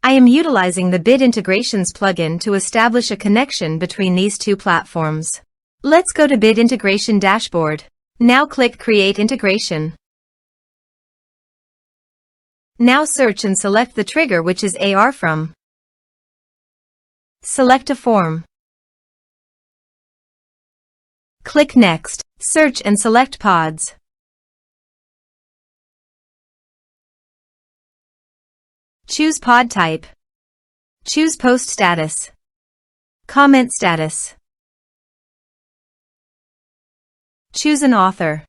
I am utilizing the Bit Integrations plugin to establish a connection between these two platforms. Let's go to Bit Integration Dashboard. Now click Create Integration. Now search and select the trigger, which is ARForms. Select a form. Click Next. Search and select PODS. Choose pod type. Choose post status. Comment status. Choose an author.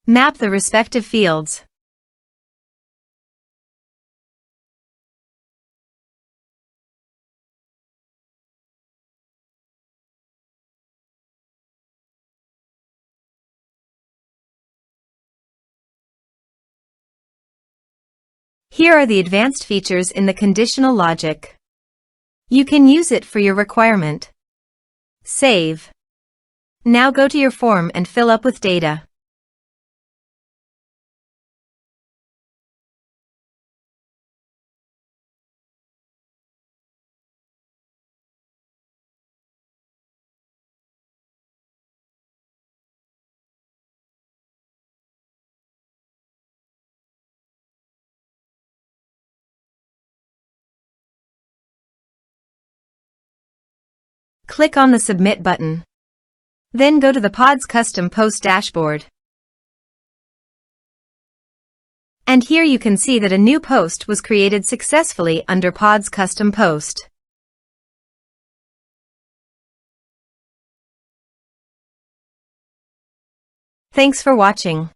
Map the respective fields. Here are the advanced features in the conditional logic. You can use it for your requirement. Save. Now go to your form and fill up with data. Click on the Submit button. Then go to the PODS Custom Post dashboard. And here you can see that a new post was created successfully under PODS Custom Post. Thanks for watching.